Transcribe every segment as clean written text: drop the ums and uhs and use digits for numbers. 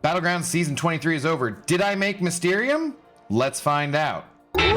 Battlegrounds Season 23 is over. Did I make Mysterium? Let's find out. Hey!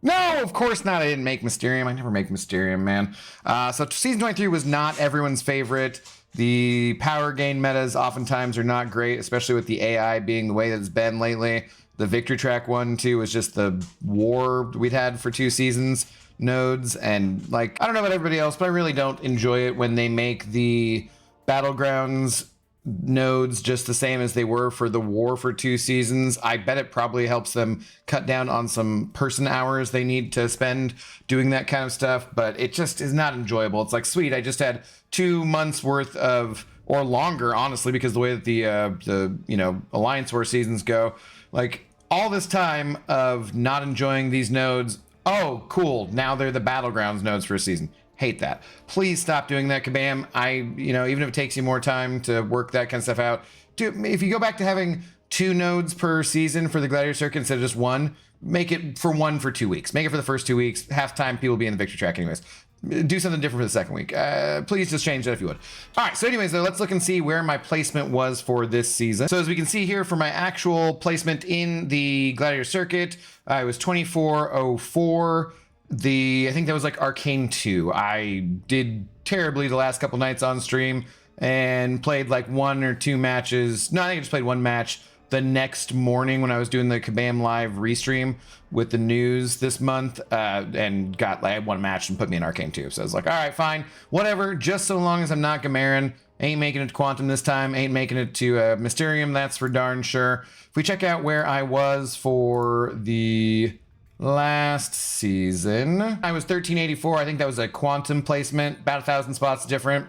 No, of course not. I didn't make Mysterium. I never make Mysterium, man. So Season 23 was not everyone's favorite. The power gain metas oftentimes are not great, especially with the AI being the way that it's been lately. The Victory Track 1, 2 was just the war we'd had for 2 seasons. Nodes, and like, I don't know about everybody else, but I really don't enjoy it when they make the Battlegrounds nodes just the same as they were for the war for 2 seasons. I bet it probably helps them cut down on some person hours they need to spend doing that kind of stuff, but it just is not enjoyable. It's like, sweet, I just had 2 months worth of, or longer, honestly, because the way that the Alliance War seasons go, like all this time of not enjoying these nodes. Oh, cool. Now they're the Battlegrounds nodes for a season. Hate that. Please stop doing that, Kabam. Even if it takes you more time to work that kind of stuff out, if you go back to having 2 nodes per season for the Gladiator circuit instead of just 1, make it for 1 for 2 weeks. Make it for the first 2 weeks. Half time people will be in the Victory Track anyways. Do something different for the second week. Please just change that if you would. All right, so anyways, though, let's look and see where my placement was for this season. So as we can see here, for my actual placement in the Gladiator circuit, I was 2404. I think that was like Arcane 2. I did terribly the last couple nights on stream and played like 1 or 2 matches. No, I think I just played 1 match the next morning when I was doing the Kabam Live restream with the news this month, and got like 1 match and put me in Arcane 2. So I was like, all right, fine, whatever, just so long as I'm not Gamarin. Ain't making it to Quantum this time, ain't making it to Mysterium, that's for darn sure. If we check out where I was for the last season, I was 1384. I think that was a Quantum placement, about 1,000 spots different.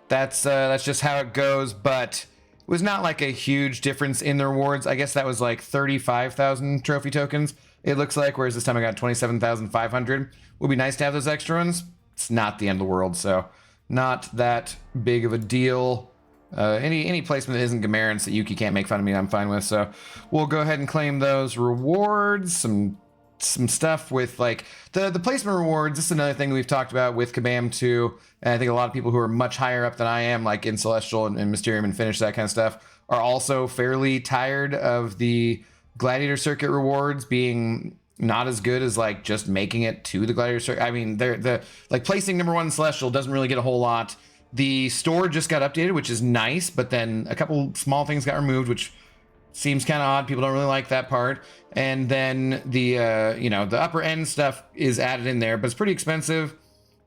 That's just how it goes, but it was not like a huge difference in the rewards. I guess that was like 35,000 trophy tokens, it looks like, whereas this time I got 27,500. Would be nice to have those extra ones. It's not the end of the world, so not that big of a deal. Any placement that isn't Gamarin, so Yuki can't make fun of me, I'm fine with. So we'll go ahead and claim those rewards. Some stuff with like the placement rewards. This is another thing we've talked about with Kabam 2. And I think a lot of people who are much higher up than I am, like in Celestial and Mysterium and Finish, that kind of stuff, are also fairly tired of the Gladiator circuit rewards being not as good as like just making it to the Gladiator circuit. I mean, the like placing number 1 in Celestial doesn't really get a whole lot. The store just got updated, which is nice, but then a couple small things got removed, which seems kind of odd. People don't really like that part. And then the upper end stuff is added in there, but it's pretty expensive.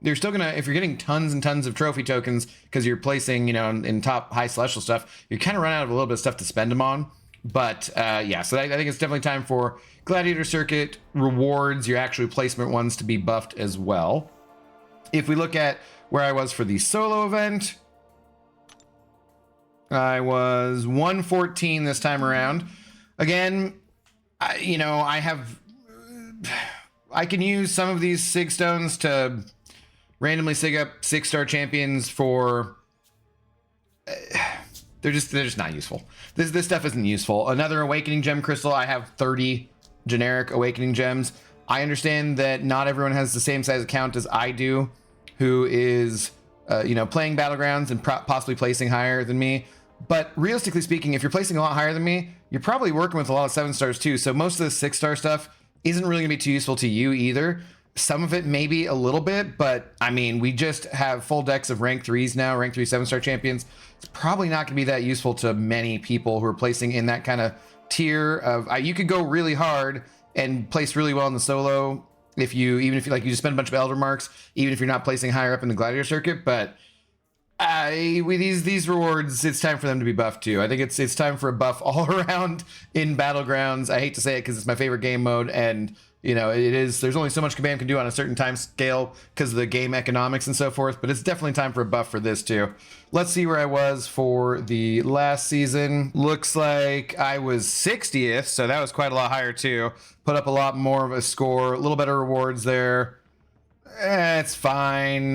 You're still gonna, if you're getting tons and tons of trophy tokens because you're placing, in top high Celestial stuff, you're kind of run out of a little bit of stuff to spend them on. But yeah, so I think it's definitely time for Gladiator circuit rewards, your actual placement ones, to be buffed as well. If we look at where I was for the solo event, I was 114 this time around. Again, I can use some of these Sig Stones to randomly sig up 6-star champions for... They're just not useful. This stuff isn't useful. Another Awakening Gem Crystal. I have 30 generic Awakening Gems. I understand that not everyone has the same size account as I do, who is, playing Battlegrounds and possibly placing higher than me. But realistically speaking, if you're placing a lot higher than me, you're probably working with a lot of 7-stars too. So most of the 6-star stuff isn't really gonna be too useful to you either. Some of it maybe a little bit, but I mean, we just have full decks of rank 3s now, rank 3 7-star champions. It's probably not gonna be that useful to many people who are placing in that kind of tier of, you could go really hard and place really well in the solo even if you just spend a bunch of Elder Marks, even if you're not placing higher up in the Gladiator circuit. But with these rewards, it's time for them to be buffed too. I think it's time for a buff all around in Battlegrounds. I hate to say it because it's my favorite game mode, and it is. There's only so much Kabam can do on a certain time scale because of the game economics and so forth. But it's definitely time for a buff for this too. Let's see where I was for the last season. Looks like I was 60th, so that was quite a lot higher too. Put up a lot more of a score, a little better rewards there. It's fine.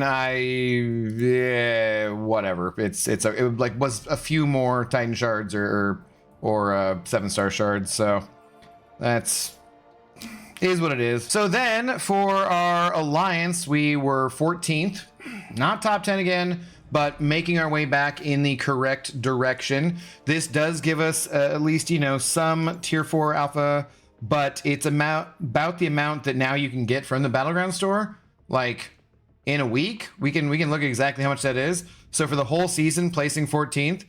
Whatever. It was a few more Titan shards or 7-star shards. So that's Is what it is. So then for our alliance, we were 14th, not top 10 again, but making our way back in the correct direction. This does give us at least, you know, some tier 4 alpha, but it's about the amount that now you can get from the Battleground store. Like in a week, we can look at exactly how much that is. So for the whole season, placing 14th,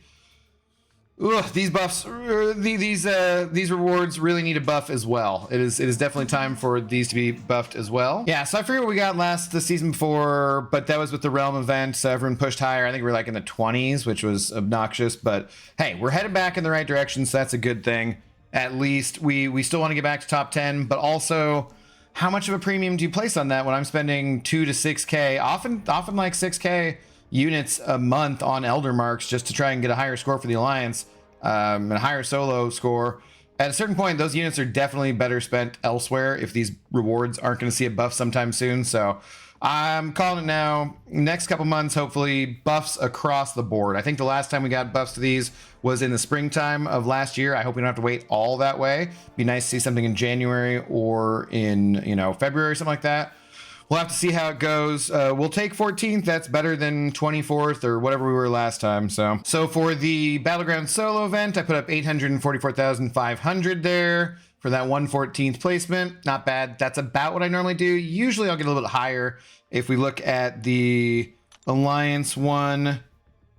ugh, these buffs, these rewards really need a buff as well. It is definitely time for these to be buffed as well. Yeah, so I forget what we got the season before, but that was with the Realm event, so everyone pushed higher. I think we were like in the 20s, which was obnoxious, but hey, we're headed back in the right direction, so that's a good thing. At least we still want to get back to top 10, but also how much of a premium do you place on that when I'm spending 2 to 6K, often like 6K units a month on Elder Marks just to try and get a higher score for the Alliance, and a higher solo score. At a certain point, those units are definitely better spent elsewhere if these rewards aren't going to see a buff sometime soon. So I'm calling it now. Next couple months, hopefully buffs across the board. I think the last time we got buffs to these was in the springtime of last year. I hope we don't have to wait all that way. Be nice to see something in January or in, you know, February or something like that. We'll have to see how it goes. We'll take 14th. That's better than 24th or whatever we were last time. So for the Battleground solo event, I put up 844,500 there for that 114th placement. Not bad. That's about what I normally do. Usually I'll get a little bit higher. If we look at the Alliance one,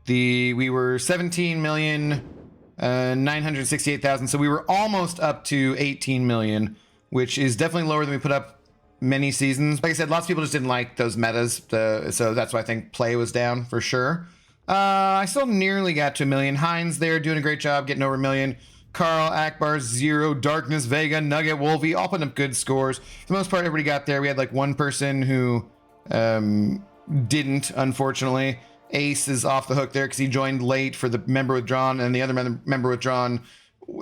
we were 17,968,000. So we were almost up to 18 million, which is definitely lower than we put up many seasons. Like I said, lots of people just didn't like those metas, so that's why I think play was down for sure. I still nearly got to a million. Heinz there doing a great job getting over a million. Carl, Akbar, Zero, Darkness, Vega, Nugget, Wolvie, all putting up good scores. For the most part, everybody got there. We had like one person who didn't, unfortunately. Ace is off the hook there because he joined late for the member withdrawn, and the other member withdrawn,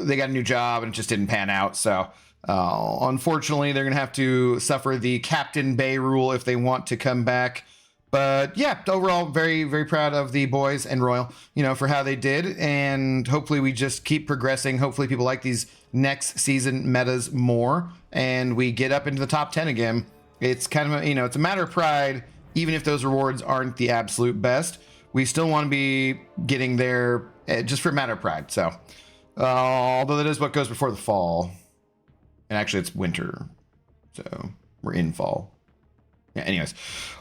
they got a new job and it just didn't pan out. So unfortunately, they're going to have to suffer the Captain Bay rule if they want to come back. But yeah, overall, very, very proud of the boys and Royal, you know, for how they did. And hopefully we just keep progressing. Hopefully people like these next season metas more and we get up into the top 10 again. It's kind of, it's a matter of pride. Even if those rewards aren't the absolute best, we still want to be getting there just for a matter of pride. So although that is what goes before the fall. And actually it's winter, so we're in fall. Yeah, anyways,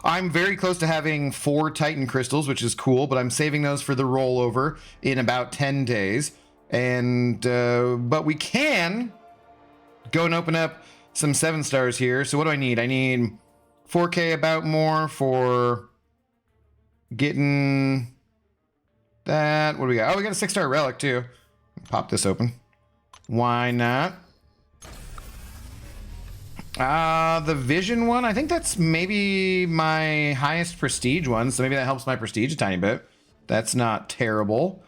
I'm very close to having 4 Titan crystals, which is cool, but I'm saving those for the rollover in about 10 days. And, but we can go and open up some 7 stars here. So what do I need? I need 4K about more for getting that. What do we got? Oh, we got a 6-star relic too. Pop this open. Why not? The vision one, I think that's maybe my highest prestige one, so maybe that helps my prestige a tiny bit. That's not terrible.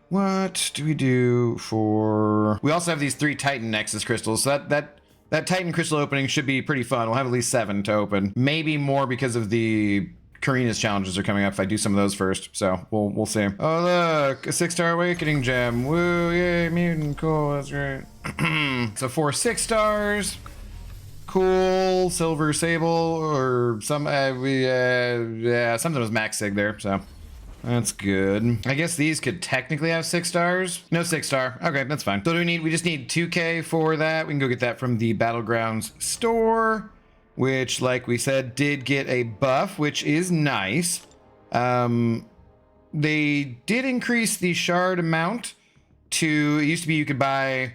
What do we do for... We also have these 3 Titan Nexus crystals, so that Titan crystal opening should be pretty fun. We'll have at least 7 to open. Maybe more because of the Karina's challenges are coming up if I do some of those first, so we'll see. Oh look, a 6-star awakening gem. Woo, yay, mutant, cool, that's great. So 4 6 stars. Cool, silver sable, or some, yeah, something was max sig there, so that's good. I guess these could technically have 6 stars. No 6-star. Okay, that's fine. So we just need 2K for that. We can go get that from the Battlegrounds store, which, like we said, did get a buff, which is nice. They did increase the shard amount to, it used to be you could buy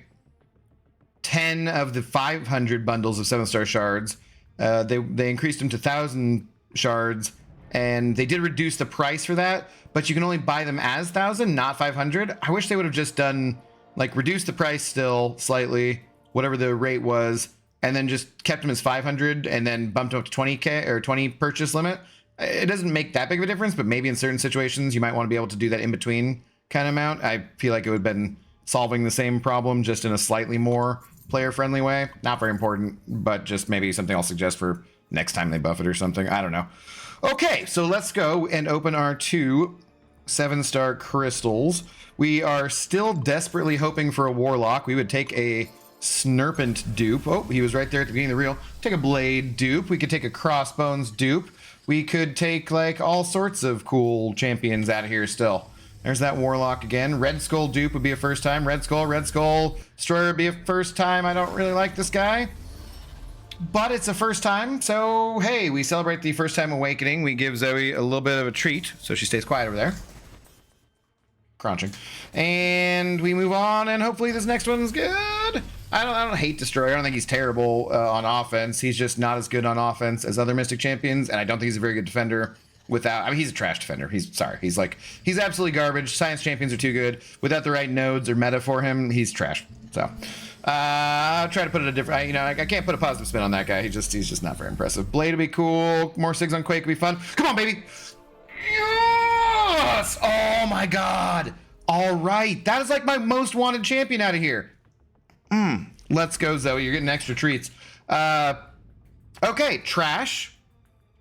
10 of the 500 bundles of 7-star shards. They increased them to 1,000 shards, and they did reduce the price for that, but you can only buy them as 1,000, not 500. I wish they would have just done, like, reduce the price still slightly, whatever the rate was, and then just kept them as 500 and then bumped them up to 20K or 20 purchase limit. It doesn't make that big of a difference, but maybe in certain situations you might want to be able to do that in between kind of amount. I feel like it would have been solving the same problem just in a slightly more player-friendly way. Not very important, but just maybe something I'll suggest for next time they buff it or something. I don't know. Okay, so let's go and open our 2 7-star crystals. We are still desperately hoping for a warlock. We would take a Snurpant dupe. Oh, he was right there at the beginning of the reel. Take a blade dupe. We could take a crossbones dupe. We could take like all sorts of cool champions out of here still. There's that warlock again. Red Skull dupe would be a first time. Red Skull destroyer would be a first time. I don't really like this guy, but it's a first time. So hey, we celebrate the first time awakening. We give Zoe a little bit of a treat, so she stays quiet over there. Crunching. And we move on, and hopefully this next one's good. I don't hate Destroyer. I don't think he's terrible on offense. He's just not as good on offense as other Mystic champions, and I don't think he's a very good defender without... I mean, he's a trash defender. He's absolutely garbage. Science champions are too good. Without the right nodes or meta for him, he's trash. So, I'll try to put it a different... I can't put a positive spin on that guy. He's just not very impressive. Blade would be cool. More Sigs on Quake would be fun. Come on, baby! Yes! Oh my god! All right, that is like my most wanted champion out of here. Let's go, Zoe. You're getting extra treats. Okay, trash,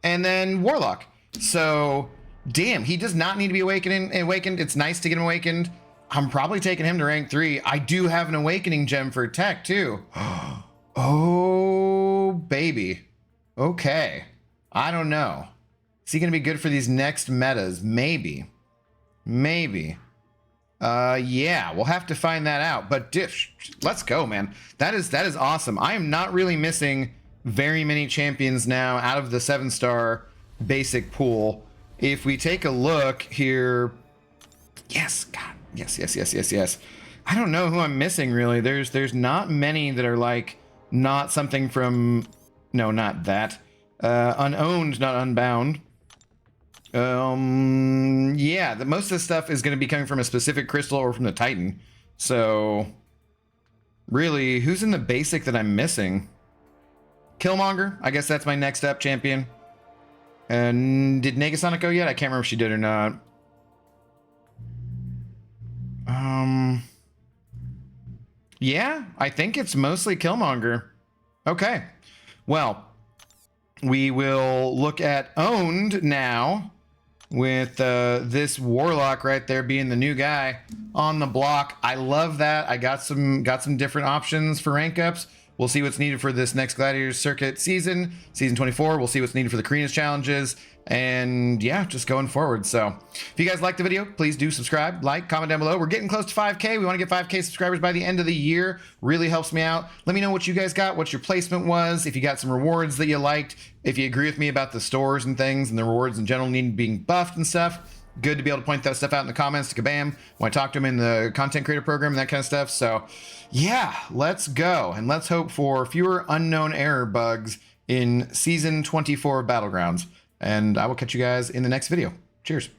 and then warlock. So, damn, he does not need to be awakened. It's nice to get him awakened. I'm probably taking him to rank 3. I do have an awakening gem for tech too. Oh, baby. Okay, I don't know. Is he gonna be good for these next metas? Maybe. Yeah, we'll have to find that out. But let's go, man. That is awesome. I am not really missing very many champions now out of the 7-star basic pool. If we take a look here, yes, God, yes. I don't know who I'm missing really. There's not many that are like not something from, no, not that. Unowned, not unbound. Yeah, most of the stuff is going to be coming from a specific crystal or from the Titan. So, really, who's in the basic that I'm missing? Killmonger, I guess that's my next up champion. And did Negasonic go yet? I can't remember if she did or not. Yeah, I think it's mostly Killmonger. Okay, well, we will look at owned now. With this warlock right there being the new guy on the block. I love that. I got some different options for rank ups. We'll see what's needed for this next Gladiator Circuit season 24. We'll see what's needed for the Karina's challenges, and yeah, just going forward. So if you guys liked the video, please do subscribe, like, comment down below. We're getting close to 5K. We want to get 5K subscribers by the end of the year. Really helps me out. Let me know what you guys got, what your placement was, if you got some rewards that you liked, if you agree with me about the stores and things and the rewards in general need being buffed and stuff. Good to be able to point that stuff out in the comments to Kabam when I talk to him in the content creator program and that kind of stuff. So yeah, let's go. And let's hope for fewer unknown error bugs in season 24 of Battlegrounds. And I will catch you guys in the next video. Cheers.